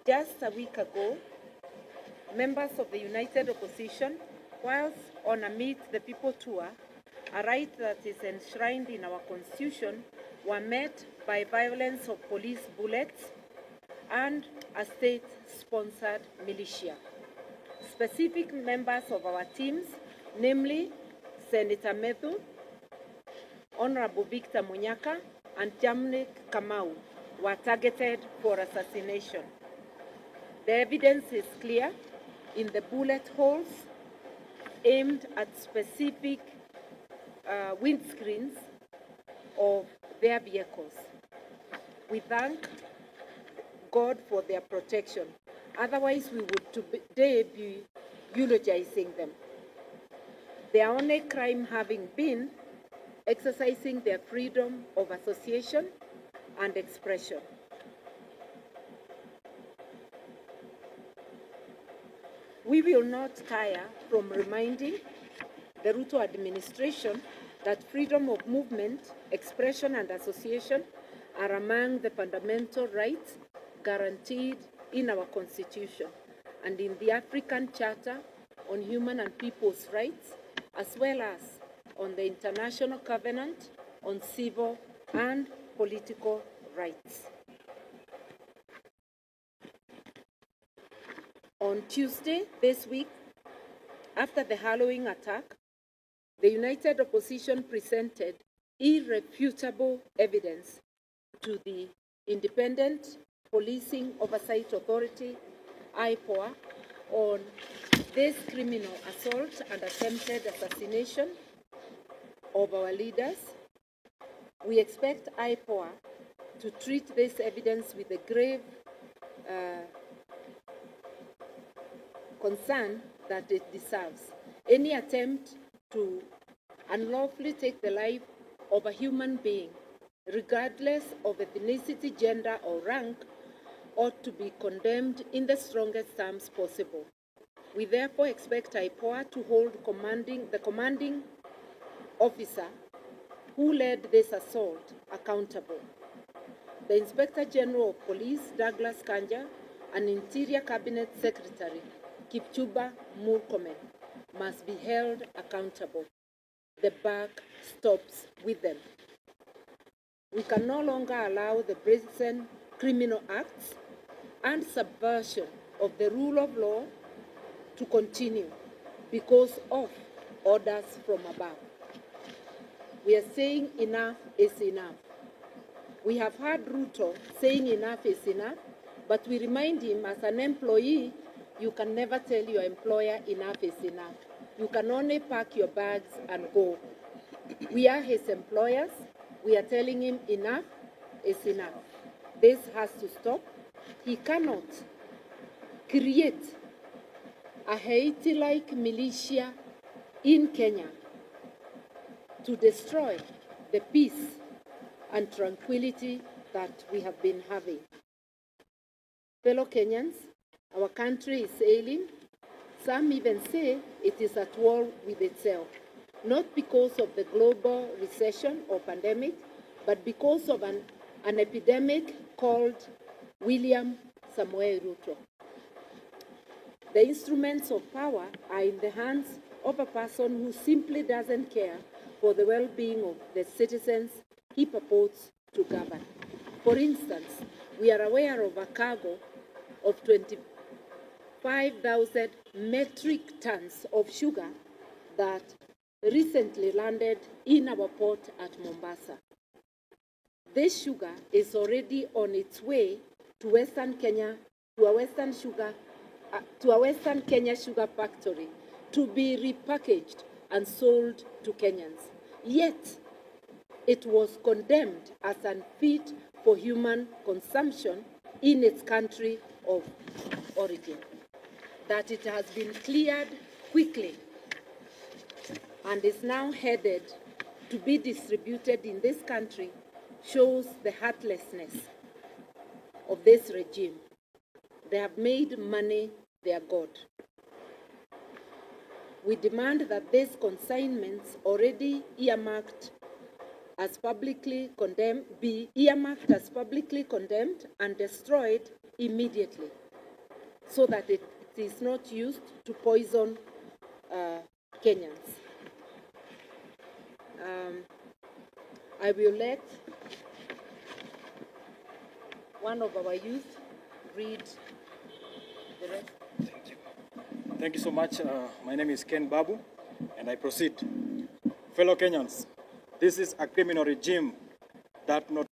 Just a week ago, members of the United Opposition, whilst on a Meet the People tour, a right that is enshrined in our Constitution, were met by violence of police bullets and a state-sponsored militia. Specific members of our teams, namely Senator Methu, Honorable Victor Munyaka, and Jamnik Kamau, were targeted for assassination. The evidence is clear in the bullet holes aimed at specific windscreens of their vehicles. We thank God for their protection. Otherwise, we would today be eulogizing them. Their only crime having been exercising their freedom of association and expression. We will not tire from reminding the Ruto administration that freedom of movement, expression, and association are among the fundamental rights guaranteed in our Constitution and in the African Charter on Human and People's Rights, as well as on the International Covenant on Civil and Political Rights. On Tuesday this week, after the Halloween attack, the United Opposition presented irrefutable evidence to the Independent Policing Oversight Authority, IPOA, on this criminal assault and attempted assassination of our leaders. We expect IPOA to treat this evidence with a grave concern that it deserves. Any attempt to unlawfully take the life of a human being, regardless of ethnicity, gender, or rank, ought to be condemned in the strongest terms possible. We therefore expect IPOA to hold the commanding officer who led this assault accountable. The Inspector General of Police, Douglas Kanja, and Interior Cabinet Secretary, Kipchumba Murkomen, must be held accountable. The buck stops with them. We can no longer allow the brazen criminal acts and subversion of the rule of law to continue because of orders from above. We are saying enough is enough. We have heard Ruto saying enough is enough, but we remind him as an employee, you can never tell your employer enough is enough. You can only pack your bags and go. We are his employers. We are telling him enough is enough. This has to stop. He cannot create a Haiti-like militia in Kenya to destroy the peace and tranquility that we have been having. Fellow Kenyans, our country is ailing. Some even say it is at war with itself, not because of the global recession or pandemic, but because of an epidemic called William Samoei Ruto. The instruments of power are in the hands of a person who simply doesn't care for the well-being of the citizens he purports to govern. For instance, we are aware of a cargo of 25,000 metric tons of sugar that recently landed in our port at Mombasa. This sugar is already on its way to Western Kenya, to a Western Kenya sugar factory to be repackaged and sold to Kenyans. Yet, it was condemned as unfit for human consumption in its country of origin. That it has been cleared quickly and is now headed to be distributed in this country shows the heartlessness of this regime. They have made money their god. We demand that these consignments already earmarked as publicly condemned be earmarked as publicly condemned and destroyed immediately. so that it is not used to poison Kenyans. I will let one of our youth read the rest. Thank you. Thank you so much. My name is Ken Babu, and I proceed. Fellow Kenyans, this is a criminal regime that not